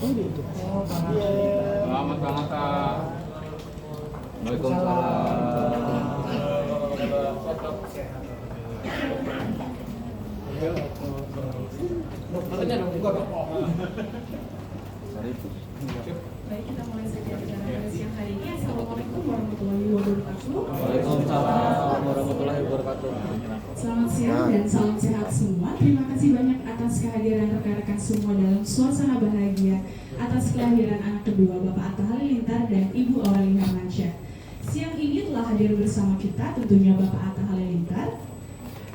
Selamat banget, Kak. Waalaikumsalam. Baik, kita mulai saja pada siang hari ini. Assalamualaikum warahmatullahi wabarakatuh. Waalaikumsalam warahmatullahi wabarakatuh. Selamat siang dan salam sehat semua. Terima kasih banyak atas kehadiran rekan-rekan semua dalam suasana bahagia atas kelahiran anak kedua Bapak Atta Halilintar dan Ibu Aureli Hermansyah. Siang ini telah hadir bersama kita tentunya Bapak Atta Halilintar,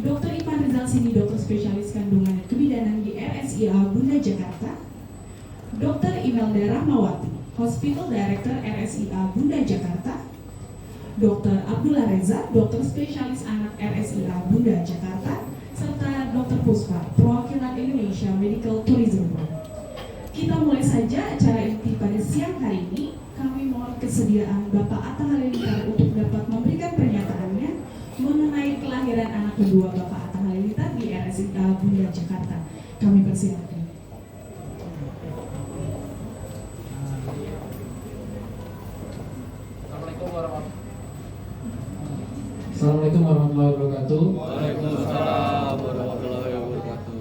Dr. Iman Rizal Sini, dokter spesialis kandungan dan kebidanan di RSIA Bunda Jakarta, Dr. Imelda Rahmawati, Hospital Director RSIA Bunda Jakarta, Dr. Abdullah Reza, dokter spesialis anak RSIA Bunda Jakarta, serta Dr. Puspa, perwakilan Indonesia Medical Tourism. Kita mulai saja acara inti pada siang hari ini. Kami mohon kesediaan Bapak Atta Halilintar untuk dapat memberikan pernyataannya mengenai kelahiran anak kedua Bapak Atta Halilintar di RSIA Bunda Jakarta. Kami persilakan. Assalamualaikum warahmatullahi wabarakatuh. Waalaikumsalam warahmatullahi wabarakatuh.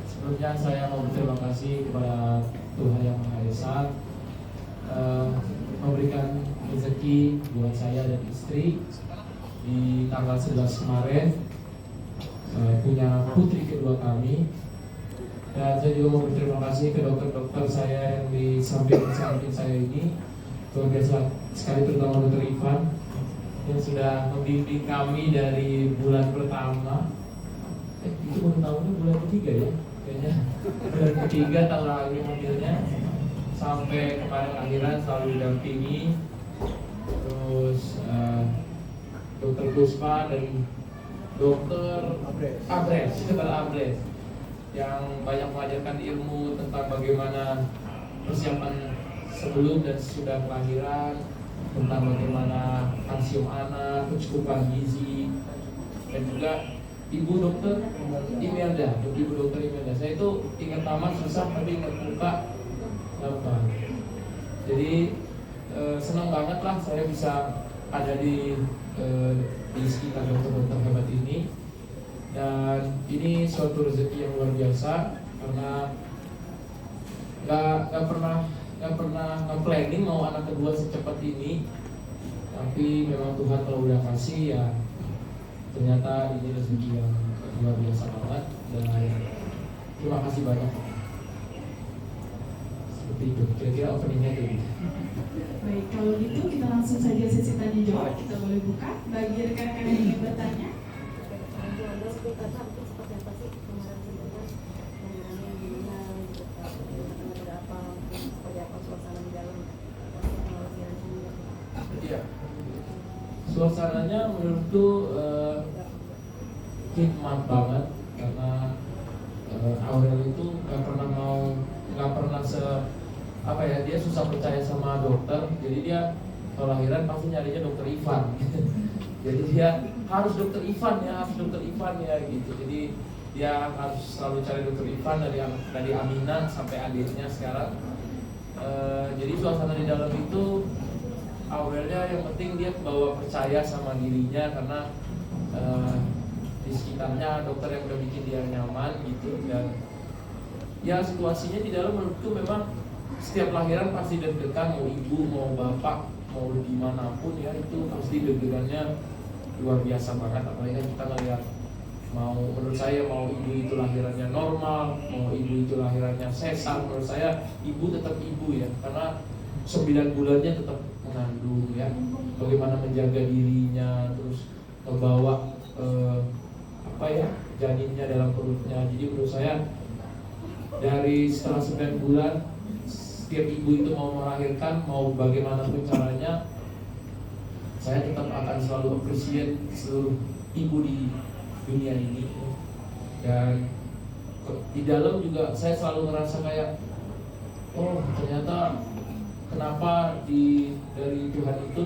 Sebelumnya saya mau berterima kasih kepada Tuhan Yang Maha Esa memberikan rezeki buat saya dan istri di tanggal 11 kemarin, punya putri kedua kami. Dan saya juga mau berterima kasih ke dokter-dokter saya yang di samping saya ini, luar biasa sekali, terutama Dr. Ivan yang sudah membimbing kami dari bulan pertama. Itu baru tahunnya bulan ketiga ya, kayaknya bulan ketiga tahun lalu mobilnya sampai kemarin akhiran selalu didampingi. Terus Dokter Puspa dan Dokter Abres yang banyak mengajarkan ilmu tentang bagaimana persiapan sebelum dan sesudah kelahiran, tentang bagaimana kalsium anak, kecukupan gizi, dan juga Ibu Dokter Imelda. Saya itu ingat nama susah tapi ingat muka gampang. Jadi senang banget lah saya bisa ada di sekitar dokter-dokter hebat ini. Dan ini suatu rezeki yang luar biasa karena nggak pernah nge-planning mau anak kedua secepat ini, tapi memang Tuhan kalau udah kasih ya ternyata ini rezeki yang luar biasa banget. Dan terima kasih banyak. Seperti itu, kira-kira openingnya itu. Baik, kalau gitu kita langsung saja sesi tanya jawab. Kita boleh buka. Bagi rekan-rekan yang ingin bertanya. Iya. Suasananya menurutku hikmat banget karena Aurel itu nggak pernah dia susah percaya sama dokter, jadi dia kalau lahiran pasti nyarinya dokter Ivan. Jadi dia harus dokter Ivan ya gitu. Jadi dia harus selalu cari dokter Ivan dari Aminah sampai adiknya sekarang. Jadi suasana di dalam itu Aurelnya yang penting dia bawa percaya sama dirinya karena di sekitarnya dokter yang udah bikin dia nyaman gitu. Dan ya situasinya di dalam menurutku memang setiap lahiran pasti deg-degan, mau ibu mau bapak mau dimanapun ya, itu pasti deg-degannya luar biasa banget. Apalagi kita ngeliat menurut saya mau ibu itu lahirannya normal, mau ibu itu lahirannya sesar, menurut saya ibu tetap ibu ya, karena 9 bulannya tetap mengandung ya, bagaimana menjaga dirinya, terus membawa janinnya dalam perutnya. Jadi menurut saya dari setelah 9 bulan setiap ibu itu mau melahirkan, mau bagaimanapun caranya, saya tetap akan selalu appreciate seluruh ibu di dunia ini. Dan di dalam juga saya selalu ngerasa kayak, oh ternyata kenapa dari Tuhan itu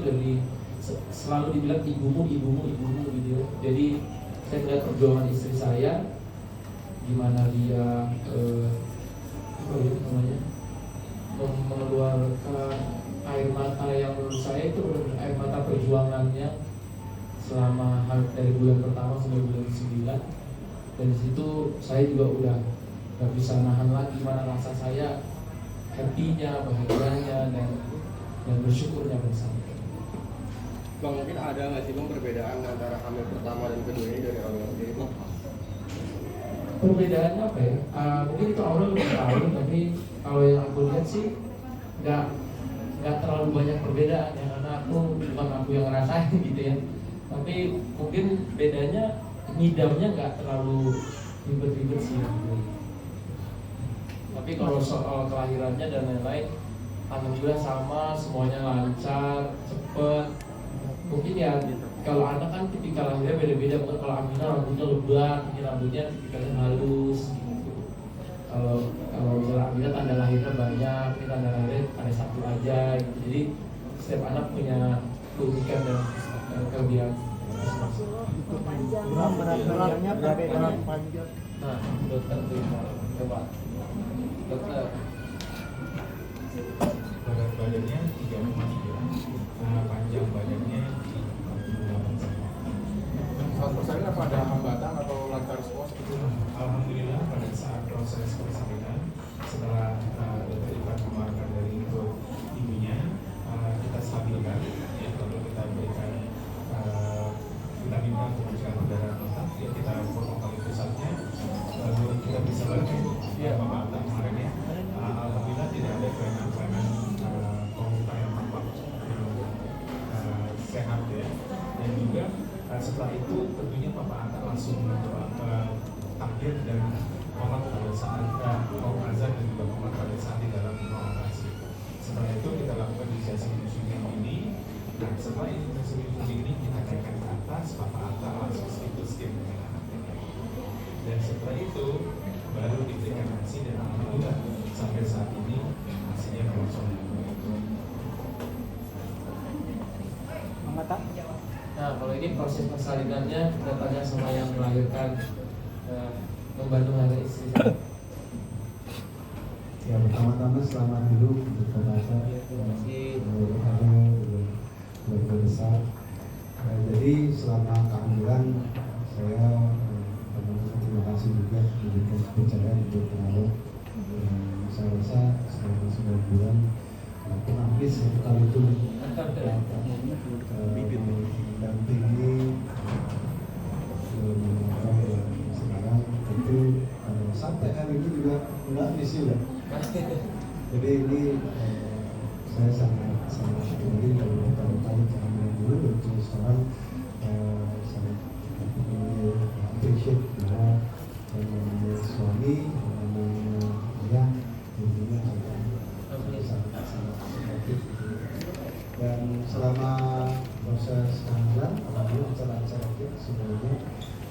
selalu dibilang ibumu gitu. Jadi saya melihat perjuangan istri saya, gimana dia mengeluarkan air mata yang menurut saya itu benar-benar air mata perjuangannya selama dari bulan pertama sampai bulan 9. Dan di situ saya juga udah gak bisa nahan lagi mana rasa saya happy-nya, bahagianya, dan bersyukurnya bersama. Bang, mungkin ada nggak sih Bang perbedaan antara hamil pertama dan kedua ini dari awal sendiri Bang? Perbedaannya apa ya? Mungkin itu Aurel lebih tahu, tapi kalau yang aku lihat sih nggak terlalu banyak perbedaan ya, karena bukan aku yang ngerasain gitu ya. Tapi mungkin bedanya ngidamnya nggak terlalu ribet-ribet sih. Tapi kalau soal kelahirannya dan lain-lain, alhamdulillah sama, semuanya lancar, cepet. Mungkin ya kalau anak kan tipikal lahirnya beda-beda. Mungkin kalau Aminah rambutnya lebat, ini rambutnya tipikalnya halus gitu. Kalau misalnya Aminah tanda lahirnya banyak, ini tanda lahirnya ada satu aja gitu. Jadi setiap anak punya keunikan dan kelebihan masing-masing. Berat panjang. Nah, dokter terima, coba dokter. Berat badannya 3,9, panjang badannya 100% apa ada hambatan atau lancar semua seperti itu? Alhamdulillah pada saat proses persalinan setelah dokter Ivan mengeluarkan dari perut ibunya, kita stabilkan ya, lalu kita berikan vitamin A untuk mencegah perdarahan otak ya, kita potong kali pusatnya, lalu kita bisa balik ya Bapak Atta kemarin ya. Alhamdulillah tidak ada kelainan-kelainan konduta yang tampak sehat ya. Dan juga setelah itu tentunya Bapak Atta langsung mencoba takbir dan qomat pada saat qaul azan dan juga qomat pada saat di dalam operasi. Setelah itu kita lakukan inisiasi suntik ini. Nah, setelah inisiasi suntik ini kita naikkan ke atas, Bapak Atta langsung itu skin dengan anaknya. Dan setelah itu baru diberikan ASI dan alhamdulillah sampai saat ini ASI-nya berlangsung. Nah, kalau ini proses persalinannya kita tanya sama yang melahirkan, membantu ada istri saya. Ya, pertama-tama selamat dulu untuk Bapak Atta. Terima kasih. Keluarga besar. Jadi selama kehamilan saya terima kasih juga memberikan kepercayaan untuk perawat. Saya rasa selama 9 bulan penangis satu kali itu mendampingi sekarang tentu sampai hari ini juga menangis juga. Jadi ini saya sangat syukuri kalau berkali-kali kehamilan dulu dan terus sekarang sangat appreciate bahwa namanya suami, namanya ayah, tentunya sangat supportif. Dan selama proses kehamilan, alhamdulillah lancar-lancar aja semuanya.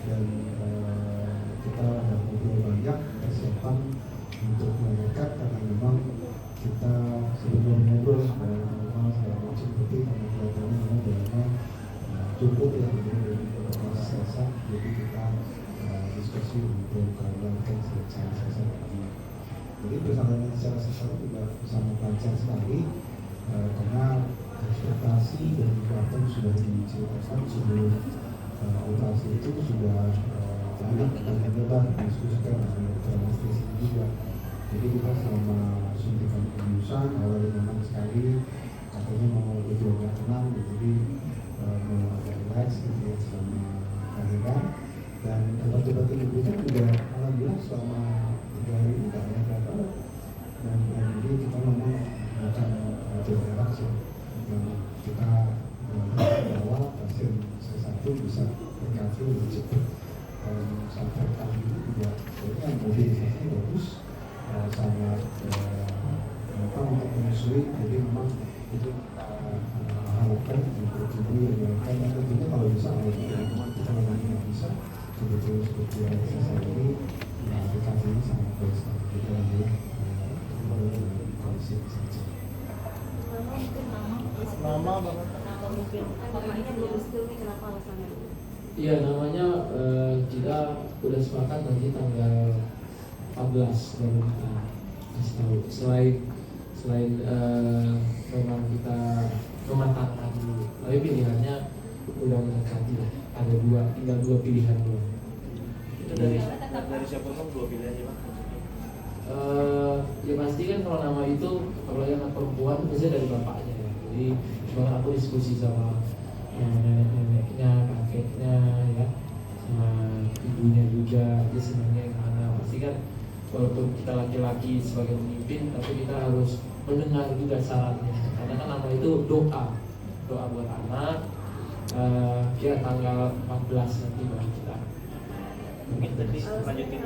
Dan kita ada ngobrol banyak persiapan untuk mereka karena memang kita sebelum ngobrol sama segala macam seperti karena kelihatannya memang jalannya cukup ya dari proses selesai. Jadi kita diskusi untuk melakukan selesai lagi. Jadi persalinan secara sesama juga sangat lancar sekali karena ekspektasi dan kekuatan sudah diceritakan sebelum operasi itu sudah banyak dan lebar diskusikan dengan dokter anestesi juga. Jadi kita selama suntikan pembiusan awalnya memang sekali katanya mau lebih agak tenang, jadi mau agak relax gitu ya selama kehamilan. Dan obat-obat yang diberikan juga alhamdulillah selama 3 hari ini tidak banyak banget. Dan ini kita memang akan jaga jarak sih. Kita bahwa pasien C1 bisa berhasil lebih cepat. Sampai kali ini juga sebenarnya mobilisasi bagus, sangat untuk menyusui. Jadi memang itu harapkan untuk ibu yang melakukan, dan tentunya kalau bisa kita memang tidak bisa betul-betul seperti yang saya ini aplikasi ini sangat baik sekali. Kita ambil kondisi saja. Nama mungkin namanya belum setuju nih, kenapa alasannya? Iya, namanya kita udah sepakat nanti tanggal 14 baru kita kasih tahu. Selain selain memang kita mematangkan dulu, tapi pilihannya udah mendekati lah, ada tinggal dua pilihan doang. Itu dari siapa pun dua pilihan ya Pak? Ya pasti kan kalau nama itu, kalau yang perempuan biasanya dari bapaknya ya. Jadi cuma aku diskusi sama nenek-neneknya, kakeknya ya, sama ibunya juga, dia senangnya yang mana. Pasti kan walaupun kita laki-laki sebagai pemimpin, tapi kita harus mendengar juga sarannya. Karena kan nama itu doa buat anak. Ya tanggal 14 nanti baru kita. Mungkin tadi lanjutin.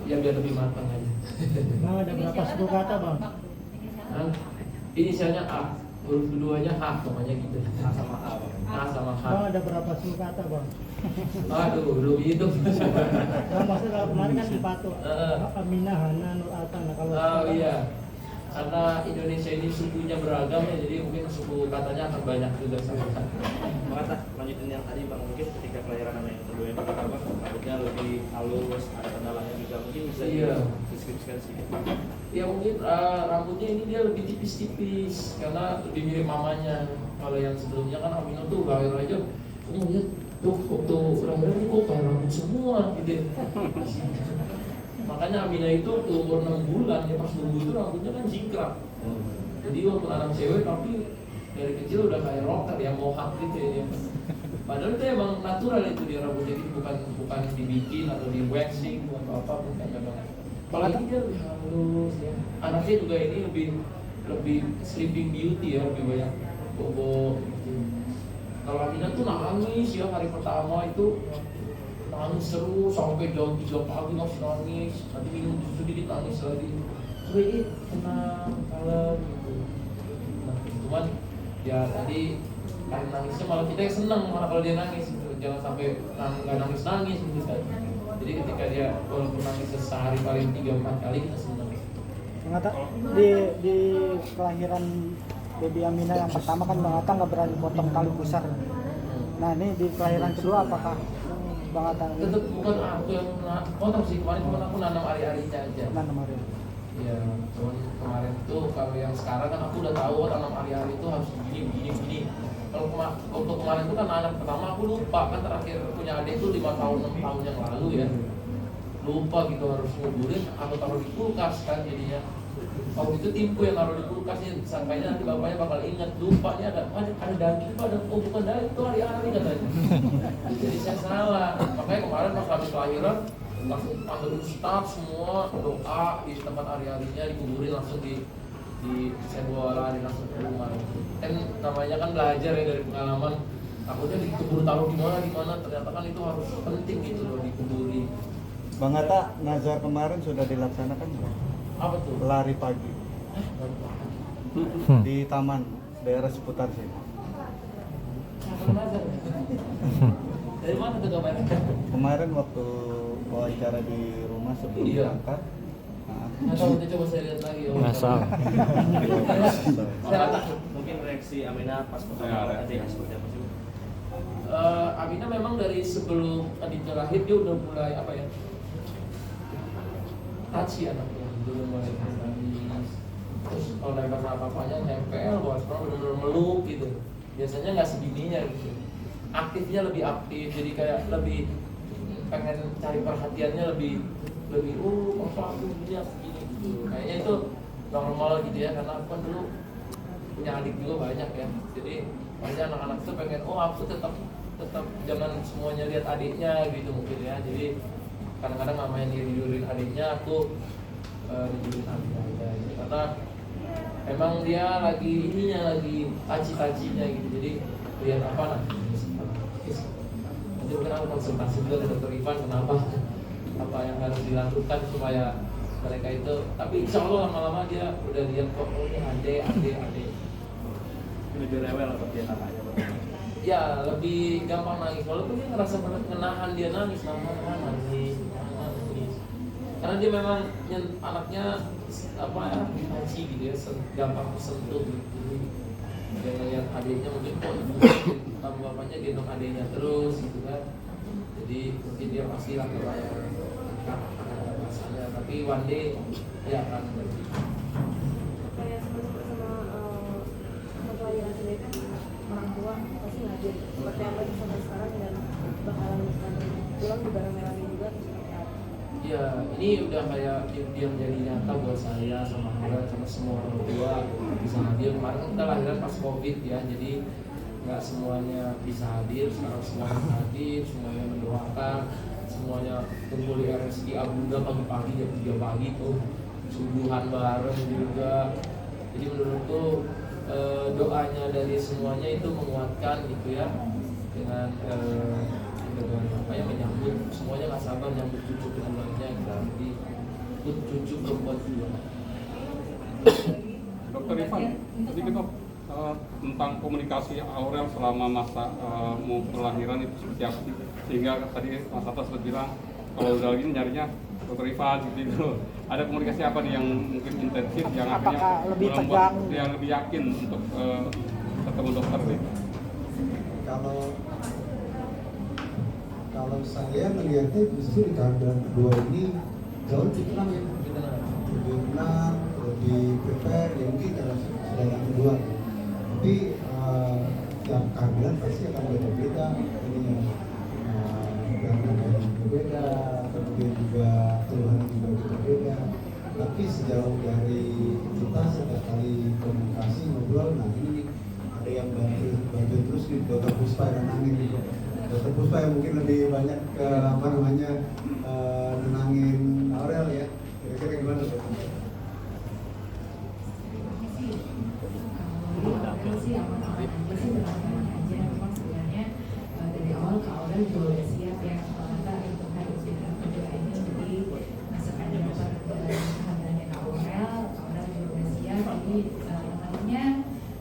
Ya biar lebih matang aja. Bang, ada berapa suku kata bang? Inisialnya A, huruf keduanya H, pokoknya gitu. A sama A Bang. A sama H. Bang, ada berapa suku kata bang? Aduh, belum hitung. Bang, maksudnya kemarin kan dipatok Aminah, Hana, Nur Atan. Nah, kalau Oh iya, karena Indonesia ini sukunya beragam ya, jadi mungkin suku katanya akan banyak juga sama. Maka lanjutin yang tadi Bang, mungkin ketika kelahiran anak yang kedua itu apa rambutnya lebih halus, ada kendalanya juga, mungkin bisa deskripsikan sedikit. Ya mungkin rambutnya ini dia lebih tipis-tipis karena lebih mirip mamanya. Kalau yang sebelumnya kan Aminah tuh lahir aja, lihat tuh waktu lahiran ini kok kayak rambut semua gitu. Makanya Aminah itu umur 6 bulan ya, pas nunggu itu rambutnya kan jingkrak. Jadi waktu anak cewek tapi dari kecil udah kayak rocker ya, mohawk gitu ya. Padahal itu emang natural itu dia rambutnya, itu bukan dibikin atau di waxing atau apa, bukan memang. Kalau ini dia lebih halus ya. Anaknya juga ini lebih sleeping beauty ya, lebih banyak bobo gitu. Kalau Aminah tuh nangis ya hari pertama itu, nangis terus sampai jam 3 pagi masih nangis, nanti minum susu dikit nangis lagi. Wih, tenang, kalem gitu. Nah, cuman ya tadi karena nangisnya malah kita yang seneng malah kalau dia nangis gitu. Jangan sampai nggak nangis gitu kan. Jadi ketika dia walaupun nangis sehari paling 3-4 kali kita seneng. Bang Atta, di kelahiran Baby Aminah yang pertama kan Bang Atta nggak berani potong tali pusar. Nah ini di kelahiran kedua apakah Bang Atta Tetap bukan aku yang potong sih, kemarin cuma aku nanam ari-arinya aja. nanam hari? Iya, cuman kemarin tuh kalau yang sekarang kan aku udah tahu tanam ari-ari itu harus begini. Kalau waktu kemarin tuh kan anak pertama aku lupa, kan terakhir punya adik tuh 5 tahun 6 tahun yang lalu ya. Lupa gitu harus nguburin atau taruh di kulkas kan jadinya. Waktu itu timku yang taruh di kulkasnya, sangkanya nanti bapaknya bakal ingat, lupa nih ada daging Pak, bukan daging itu ari-ari katanya. Jadi saya salah. Makanya kemarin pas habis kelahiran langsung panggil ustaz semua, doa di tempat ari-arinya, dikuburin langsung saya bawa lari langsung ke rumah. Kan namanya kan belajar ya dari pengalaman. Takutnya dikubur taruh di mana, ternyata kan itu harus penting gitu loh dikuburi. Bang Atta, nazar kemarin sudah dilaksanakan belum? Apa tuh? Lari pagi di taman daerah seputar sini. Dari mana tuh kemarin? Kemarin waktu wawancara di rumah sebelum Iya. berangkat. Nggak tahu, nanti coba saya lihat lagi. Ngasal. Mungkin reaksi Aminah pas pertama adiknya seperti apa sih? Aminah memang dari sebelum adiknya lahir dia udah mulai apa ya? Touchy anaknya, udah mulai nangis. Terus kalau dari apa-apanya nempel, bahwa sekarang benar-benar meluk gitu. Biasanya nggak segininya gitu. Aktifnya lebih aktif, jadi kayak lebih pengen cari perhatiannya lebih apa aku gini gitu. Kayaknya itu normal gitu ya, karena aku kan dulu punya adik juga banyak ya. Jadi banyak anak-anak tuh pengen aku tetap jangan semuanya lihat adiknya gitu mungkin ya. Jadi kadang-kadang mamanya tidurin adiknya, aku tidurin adiknya aja gitu. Karena emang dia lagi taci-tacinya gitu. Jadi lihat apa nanti mungkin aku konsultasi dulu dengan Dr. Ivan kenapa apa yang harus dilakukan supaya mereka itu, tapi insya Allah lama-lama dia udah lihat kok ini ade. Lebih rewel atau dia kakaknya? Ya lebih gampang nangis, walaupun dia ngerasa menahan dia nangis, karena dia memang anaknya apa ya, haji gitu ya, gampang tersentuh gitu. Dia ngeliat adiknya mungkin kok ibu bapaknya gendong adiknya terus gitu kan, jadi mungkin dia pasti lah kalau ada rasanya, tapi one day dia akan berhenti. sih hadir seperti apa di sampai sekarang dan bakalan pulang di bareng merah juga seperti apa? Ya, ini udah kayak yang jadi nyata buat saya sama Aurel sama semua orang tua bisa hadir. Kemarin kan kita lahiran pas COVID ya, jadi nggak semuanya bisa hadir. Sekarang semuanya hadir, semuanya mendoakan, semuanya kumpul di RSI Abunda pagi-pagi jam 3 pagi tuh subuhan bareng juga. Jadi menurutku doanya dari semuanya itu menguatkan gitu ya, dengan apa ya, menyambut semuanya nggak sabar nyambut cucu keduanya nanti ikut cucu perempuan juga. Dokter Ivan, sedikit dok tentang komunikasi Aurel selama masa mau kelahiran itu seperti apa sih? Sehingga tadi Mas Atta sempat bilang kalau udah gini nyarinya Dokter Ivan gitu. Ada komunikasi apa nih yang mungkin intensif yang akhirnya lebih tegang, yang lebih yakin untuk ketemu dokter nih? Kalau saya melihatnya justru di kehamilan kedua ini jauh lebih tenang ya, lebih tenang, lebih prepare ya mungkin karena sudah yang kedua. Tapi tiap kehamilan pasti akan beda-beda, ini yang berbeda, kemudian juga keluhan juga berbeda. Tapi sejauh dari kita setiap kali komunikasi ngobrol, nah ini ada yang bantu terus di Dokter Puspa yang nangin gitu. Dokter Puspa yang mungkin lebih banyak ke nenangin Aurel ya. Kira-kira gimana Dok? Aurel sih aman-aman aja sih, tenang-tenang aja. Memang sebenarnya dari awal Kak Aurel juga udah siap ya kita untuk hadapin kedua ini. Jadi masakan dapat kehamilannya Kak Aurel juga udah siap. Jadi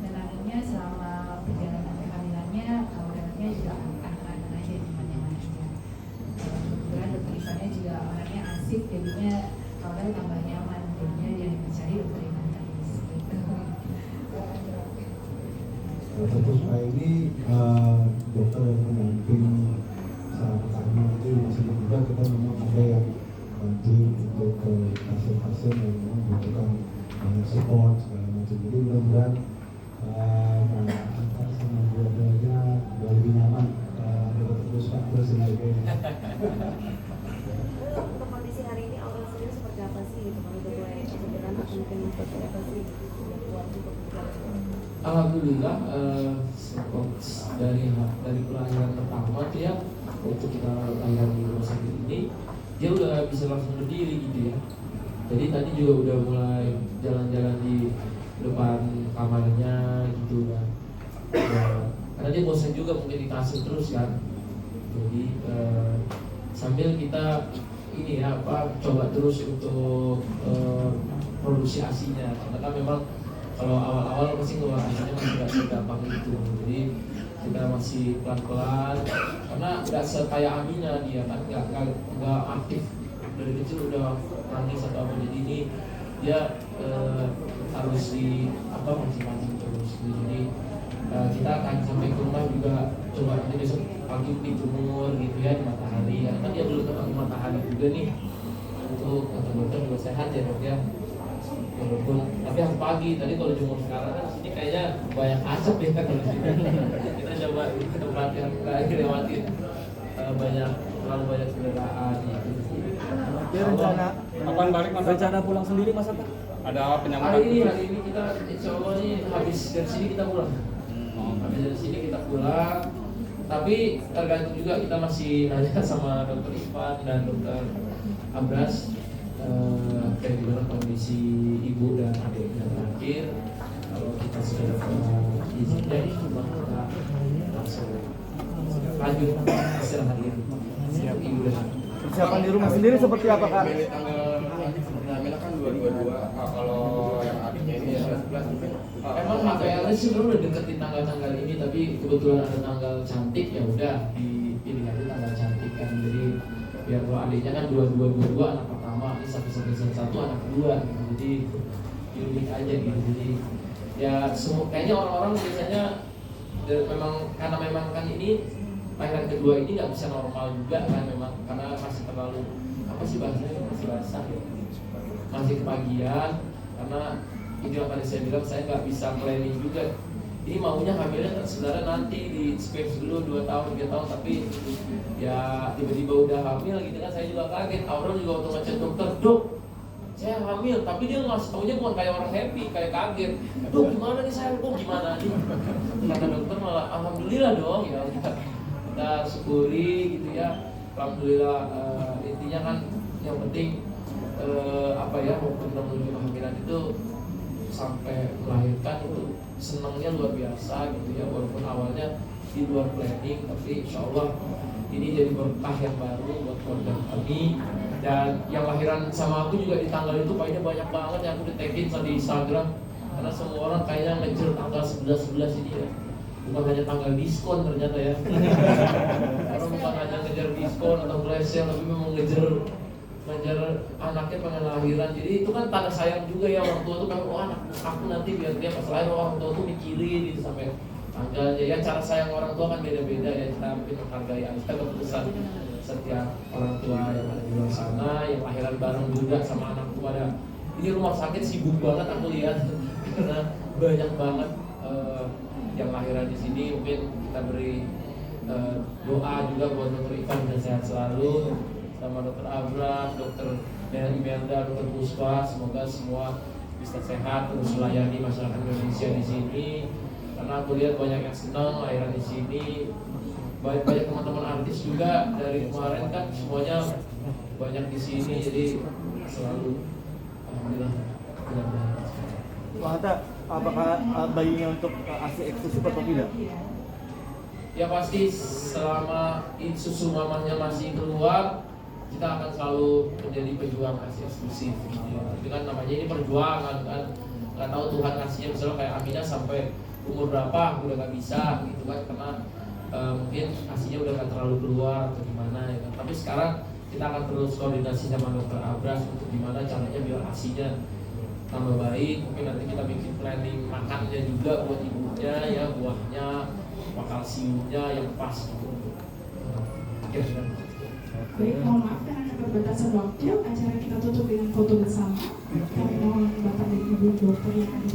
nenanginnya selama perjalanan kehamilannya, Kak Aurelnya juga aman-aman aja, nyaman-nyaman aja. Kemudian dokter Ivannya juga orangnya asik, jadinya Kak Aurel tambah nyaman. Jadinya yang dicari dokter Ivan terus gitu. Dokter Puspa ini dokter yang pendamping saat kami itu masih juga kita memang ada yang bantu untuk pasien-pasien yang membutuhkan banyak support segala macam. Jadi mudah-mudahan antar sama dua-duanya lebih nyaman Dokter Puspa terus ini. Untuk kondisi hari ini Aurel sendiri seperti apa sih? Gitu kalau udah mulai perjalanan mungkin seperti apa sih? Sudah kuat untuk berjalan? Alhamdulillah dari kelahiran pertama tuh ya, untuk kita lahiran di rumah sakit ini dia udah bisa langsung berdiri gitu ya. Jadi tadi juga udah mulai jalan-jalan di depan kamarnya gitu kan. Karena dia bosan juga mungkin di kasur terus kan. Jadi sambil kita ini ya coba terus untuk produksi asinya. Karena kan memang kalau awal-awal pasti ngeluar asinya masih nggak segampang itu. Jadi kita masih pelan-pelan karena nggak sekaya Amina dia kan nggak aktif dari kecil udah nangis atau apa. Jadi ini dia harus di mancing-mancing terus. Jadi kita akan sampai ke rumah juga coba nanti besok pagi dijemur gitu ya di matahari. Karena kan dia belum ketemu matahari juga nih. Untuk dokter juga sehat ya dok ya. Walaupun tapi harus pagi. Tadi kalau jemur sekarang kan sini kayaknya banyak asap ya kan kalau sini. Kita coba di tempat yang terakhir lewatin terlalu banyak kendaraan gitu. Dia Kapan balik Mas? rencana pulang sendiri Mas Atta? Ada penyambutan Hari ini kita insya Allah nih habis dari sini kita pulang. Habis dari sini kita pulang. Tapi tergantung juga, kita masih nanya sama dokter Ivan dan dokter Abras kayak gimana kondisi ibu dan adiknya terakhir. Kalau kita sudah dapat izinnya, cuma kita langsung lanjut hasil hari ini. Siap ibu dan adik. Persiapan di rumah sendiri seperti apa Kak? Milih tanggal nanti Amina kan 222. Kalau yang adiknya ini ya 11 mungkin. Emang HPL sih sebenarnya udah deket di tanggal-tanggal ini, tapi kebetulan ada tanggal cantik ya udah dipilih aja tanggal cantik kan. Jadi biar kalau adiknya kan 2222 anak pertama, ini satu anak kedua gitu. Jadi unik aja gitu. Jadi ya kayaknya orang-orang biasanya karena memang kan ini lahiran kedua ini nggak bisa normal juga kan, memang karena masih terlalu bahasanya masih basah ya, masih kepagian. Karena itu yang tadi saya bilang, saya nggak bisa planning juga ini maunya hamilnya sebenarnya nanti di space dulu 2 tahun 3 tahun, tapi ya tiba-tiba udah hamil gitu kan. Saya juga kaget. Aurel juga waktu ngecek dokter, dok saya hamil, tapi dia ngasih taunya bukan kayak orang happy, kayak kaget. Dok gimana nih saya, kok gimana nih? Kata dokter malah alhamdulillah dong ya, kita syukuri gitu ya. Alhamdulillah, intinya kan yang penting apa ya, waktu menuju kehamilan itu sampai melahirkan itu senangnya luar biasa gitu ya, walaupun awalnya di luar planning, tapi insya Allah ini jadi berkah yang baru buat keluarga kami. Dan yang lahiran sama aku juga di tanggal itu kayaknya banyak banget yang aku di-tagin di Instagram, karena semua orang kayaknya ngejar tanggal 11 ini ya, bukan hanya tanggal diskon ternyata ya. Orang bukan hanya ngejar diskon atau flash sale, tapi memang ngejar anaknya pengen lahiran. Jadi itu kan tanda sayang juga ya, orang tua tuh pengen, oh anak aku nanti biar dia pas lahir, orang tua tuh mikirin gitu sampai tanggalnya. Ya cara sayang orang tua kan beda-beda ya, kita mungkin menghargai aja keputusan setiap orang tua yang ada di luar sana, yang lahiran bareng juga sama anak tua. Ada ini rumah sakit sibuk banget aku lihat karena banyak banget yang lahiran di sini. Mungkin kita beri doa juga buat Dr. Ivan dan sehat selalu, sama Dr. Abra, Dr. Imelda, Dr. Puspa, semoga semua bisa sehat terus melayani masyarakat Indonesia di sini. Karena aku lihat banyak yang senang lahiran di sini. Banyak teman-teman artis juga dari kemarin kan semuanya banyak di sini, jadi selalu alhamdulillah. Pak Hatta, apakah bayinya untuk ASI eksklusif atau tidak? Ya pasti selama susu mamanya masih keluar, kita akan selalu menjadi pejuang ASI eksklusif. Itu kan namanya ini perjuangan kan, nggak tahu Tuhan ngasihnya misalnya kayak Aminah sampai umur berapa udah nggak bisa gitu kan, karena mungkin ASInya udah nggak terlalu keluar atau gimana ya kan. Tapi sekarang kita akan terus koordinasi sama Dr. Abras untuk gimana caranya biar ASInya tambah baik. Mungkin nanti kita bikin planning makannya juga buat ibunya ya, buahnya, kalsiumnya yang pas gitu. Baik, mohon maaf karena keterbatasan waktu, acara kita tutup dengan foto bersama. Mohon Bapak dan Ibu dokter yang ada